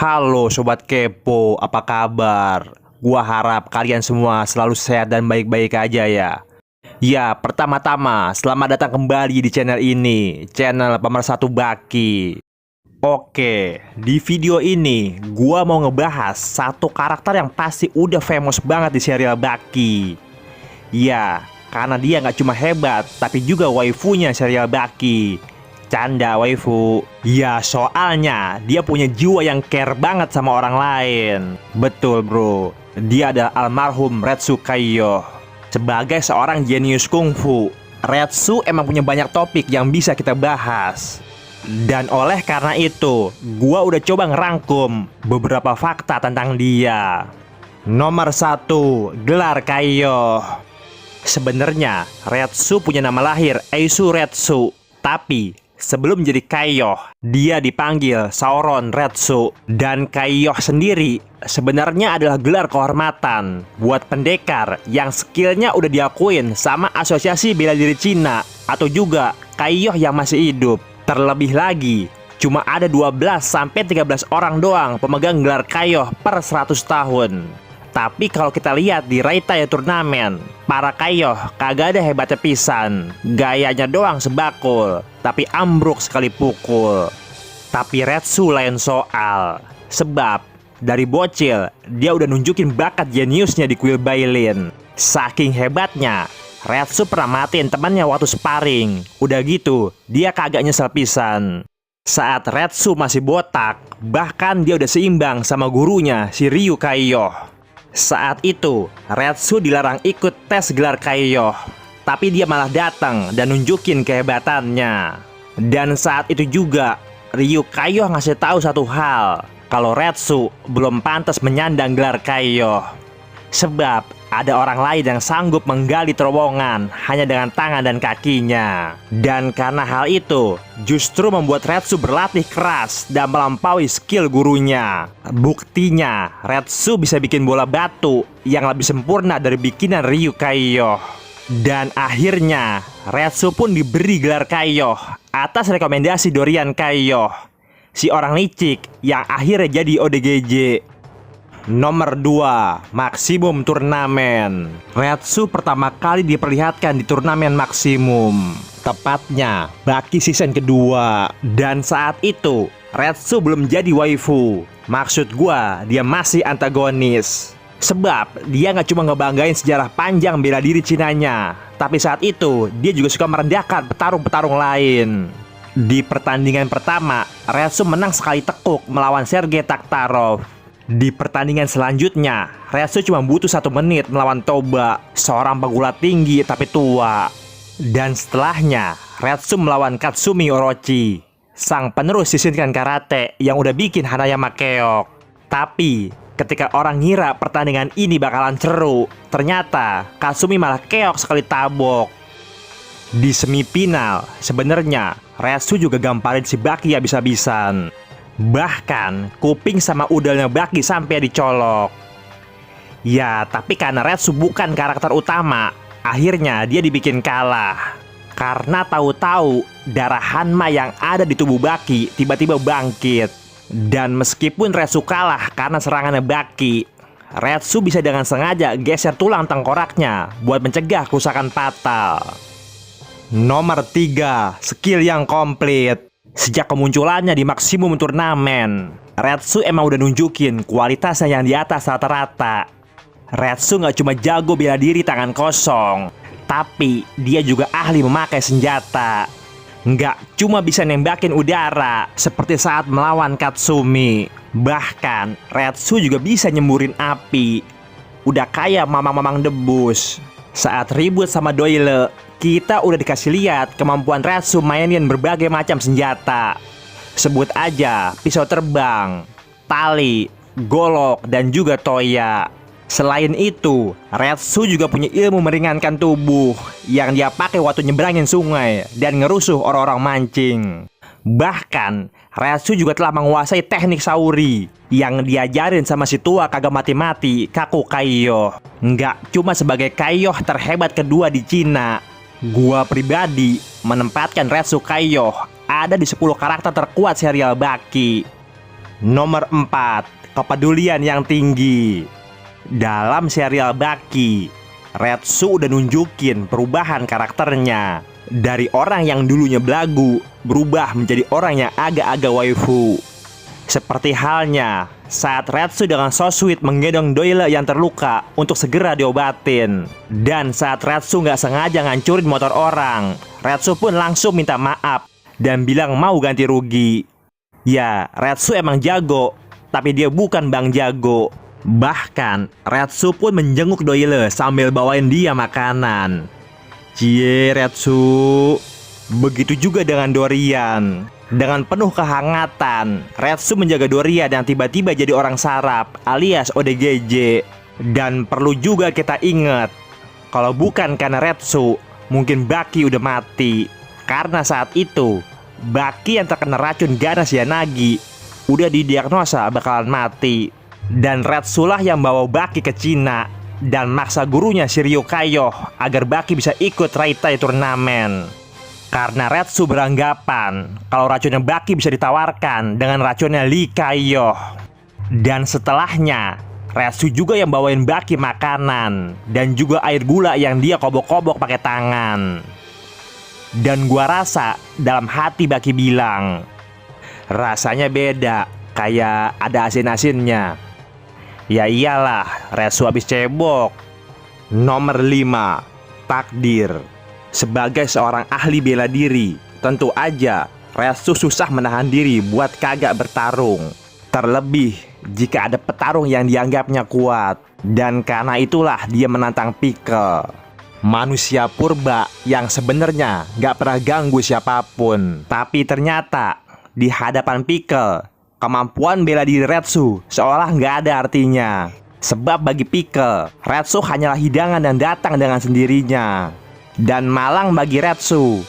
Halo Sobat Kepo, apa kabar? Gua harap kalian semua selalu sehat dan baik-baik aja ya. Ya, pertama-tama selamat datang kembali di channel ini, channel Pemersatu Baki. Oke, di video ini gua mau ngebahas satu karakter yang pasti udah famous banget di serial Baki. Ya, karena dia nggak cuma hebat, tapi juga waifunya serial Baki. Canda waifu. Ya, soalnya dia punya jiwa yang care banget sama orang lain. Betul bro, dia adalah almarhum Retsu Kaiyo. Sebagai seorang jenius kungfu, Retsu emang punya banyak topik yang bisa kita bahas. Dan oleh karena itu, gua udah coba ngerangkum beberapa fakta tentang dia. Nomor 1, gelar Kaiyo. Sebenarnya Retsu punya nama lahir Eisu Retsu, tapi sebelum jadi Kaiyo, dia dipanggil Sauron Retsu. Dan Kaiyo sendiri sebenarnya adalah gelar kehormatan buat pendekar yang skillnya udah diakuin sama Asosiasi Bela Diri Cina atau juga Kaiyo yang masih hidup. Terlebih lagi, cuma ada 12-13 orang doang pemegang gelar Kaiyo per 100 tahun. Tapi kalau kita lihat di Raitaya turnamen, para Kaiyo kagak ada hebatnya pisan. Gayanya doang sebakul, tapi ambruk sekali pukul. Tapi Retsu lain soal. Sebab dari bocil, dia udah nunjukin bakat jeniusnya di kuil Bailin. Saking hebatnya, Retsu pernah matiin temannya waktu sparring. Udah gitu, dia kagak nyesel pisan. Saat Retsu masih botak, bahkan dia udah seimbang sama gurunya, si Ryu Kaiyo. Saat itu, Retsu dilarang ikut tes gelar Kaiyo, tapi dia malah datang dan nunjukin kehebatannya. Dan saat itu juga, Ryu Kaiyo ngasih tahu satu hal, kalau Retsu belum pantas menyandang gelar Kaiyo. Sebab ada orang lain yang sanggup menggali terowongan hanya dengan tangan dan kakinya. Dan karena hal itu, justru membuat Retsu berlatih keras dan melampaui skill gurunya. Buktinya, Retsu bisa bikin bola batu yang lebih sempurna dari bikinan Ryu Kaiyo. Dan akhirnya, Retsu pun diberi gelar Kaiyo atas rekomendasi Dorian Kaiyo, si orang licik yang akhirnya jadi ODGJ. Nomor 2, Maksimum Turnamen. Retsu pertama kali diperlihatkan di turnamen Maksimum, tepatnya Baki season kedua. Dan saat itu Retsu belum jadi waifu. Maksud gua, dia masih antagonis. Sebab dia nggak cuma ngebanggain sejarah panjang bela diri Cinanya, tapi saat itu dia juga suka merendahkan petarung-petarung lain. Di pertandingan pertama, Retsu menang sekali tekuk melawan Sergei Taktarov. Di pertandingan selanjutnya, Retsu cuma butuh 1 menit melawan Toba, seorang pegulat tinggi tapi tua. Dan setelahnya, Retsu melawan Katsumi Orochi, sang penerus Shishinkan Karate yang udah bikin Hanayama keok. Tapi ketika orang ngira pertandingan ini bakalan seru, ternyata Katsumi malah keok sekali tabok. Di semifinal, sebenarnya Retsu juga gamparin si Baki habis-habisan. Bahkan kuping sama udalnya Baki sampai dicolok. Ya, tapi karena Retsu bukan karakter utama, akhirnya dia dibikin kalah. Karena tahu-tahu darah Hanma yang ada di tubuh Baki tiba-tiba bangkit. Dan meskipun Retsu kalah karena serangannya Baki, Retsu bisa dengan sengaja geser tulang tengkoraknya buat mencegah kerusakan fatal. Nomor 3, skill yang komplit. Sejak kemunculannya di Maksimum Turnamen, Retsu emang udah nunjukin kualitasnya yang di atas rata-rata. Retsu nggak cuma jago bela diri tangan kosong, tapi dia juga ahli memakai senjata. Nggak cuma bisa nembakin udara seperti saat melawan Katsumi. Bahkan Retsu juga bisa nyemburin api. Udah kayak mamang-mamang debus. Saat ribut sama Doyle, kita udah dikasih lihat kemampuan Retsu mainin berbagai macam senjata. Sebut aja pisau terbang, tali, golok, dan juga toya. Selain itu, Retsu juga punya ilmu meringankan tubuh yang dia pakai waktu nyebrangin sungai dan ngerusuh orang-orang mancing. Bahkan, Retsu juga telah menguasai teknik Sauri yang diajarin sama si tua kagak mati-mati, Kaku Kaiyo. Nggak cuma sebagai Kaiyo terhebat kedua di Cina, gua pribadi menempatkan Retsu Kaiyo ada di 10 karakter terkuat serial Baki. Nomor 4, kepedulian yang tinggi. Dalam serial Baki, Retsu udah nunjukin perubahan karakternya. Dari orang yang dulunya belagu, berubah menjadi orang yang agak-agak waifu. Seperti halnya saat Retsu dengan so sweet menggendong Doyle yang terluka untuk segera diobatin. Dan saat Retsu nggak sengaja ngancurin motor orang, Retsu pun langsung minta maaf dan bilang mau ganti rugi. Ya, Retsu emang jago, tapi dia bukan Bang Jago. Bahkan, Retsu pun menjenguk Doyle sambil bawain dia makanan. Cie, Retsu. Begitu juga dengan Dorian. Dengan penuh kehangatan, Retsu menjaga Dorian yang tiba-tiba jadi orang sarap alias ODGJ. Dan perlu juga kita ingat, kalau bukan karena Retsu, mungkin Baki udah mati. Karena saat itu, Baki yang terkena racun ganas Yanagi udah didiagnosa bakalan mati. Dan Retsu lah yang bawa Baki ke Cina dan maksa gurunya Shiryu Kayo agar Baki bisa ikut Raitai turnamen. Karena Retsu beranggapan kalau racunnya Baki bisa ditawarkan dengan racunnya Lee Kayo. Dan setelahnya, Retsu juga yang bawain Baki makanan dan juga air gula yang dia kobok-kobok pakai tangan. Dan gua rasa dalam hati Baki bilang, rasanya beda, kayak ada asin-asinnya. Ya iyalah, Retsu habis cebok. Nomor 5, takdir. Sebagai seorang ahli bela diri, tentu aja Retsu susah menahan diri buat kagak bertarung. Terlebih jika ada petarung yang dianggapnya kuat. Dan karena itulah dia menantang Pickle, manusia purba yang sebenarnya gak pernah ganggu siapapun. Tapi ternyata di hadapan Pickle, kemampuan bela diri Retsu seolah gak ada artinya. Sebab bagi Pickle, Retsu hanyalah hidangan yang datang dengan sendirinya. Dan malang bagi Retsu,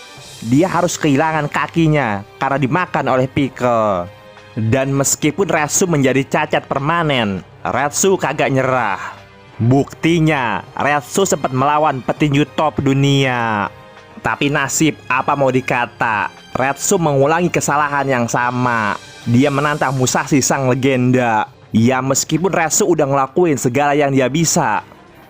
dia harus kehilangan kakinya karena dimakan oleh Pickle. Dan meskipun Retsu menjadi cacat permanen, Retsu kagak nyerah. Buktinya, Retsu sempat melawan petinju top dunia. Tapi nasib apa mau dikata, Retsu mengulangi kesalahan yang sama. Dia menantang Musashi sang legenda. Ya meskipun Retsu udah ngelakuin segala yang dia bisa,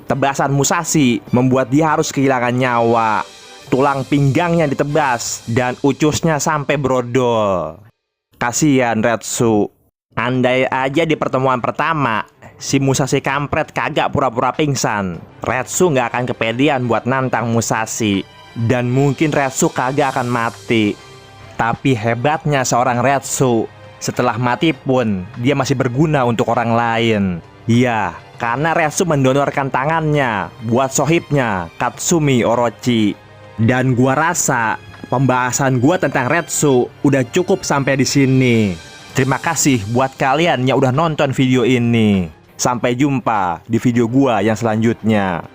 tebasan Musashi membuat dia harus kehilangan nyawa. Tulang pinggangnya ditebas dan ucusnya sampai brodol. Kasihan Retsu. Andai aja di pertemuan pertama si Musashi kampret kagak pura-pura pingsan, Retsu nggak akan kepedean buat nantang Musashi. Dan mungkin Retsu kagak akan mati. Tapi hebatnya seorang Retsu, setelah mati pun dia masih berguna untuk orang lain. Ya, karena Retsu mendonorkan tangannya buat sohibnya Katsumi Orochi. Dan gua rasa pembahasan gua tentang Retsu udah cukup sampai di sini. Terima kasih buat kalian yang udah nonton video ini. Sampai jumpa di video gua yang selanjutnya.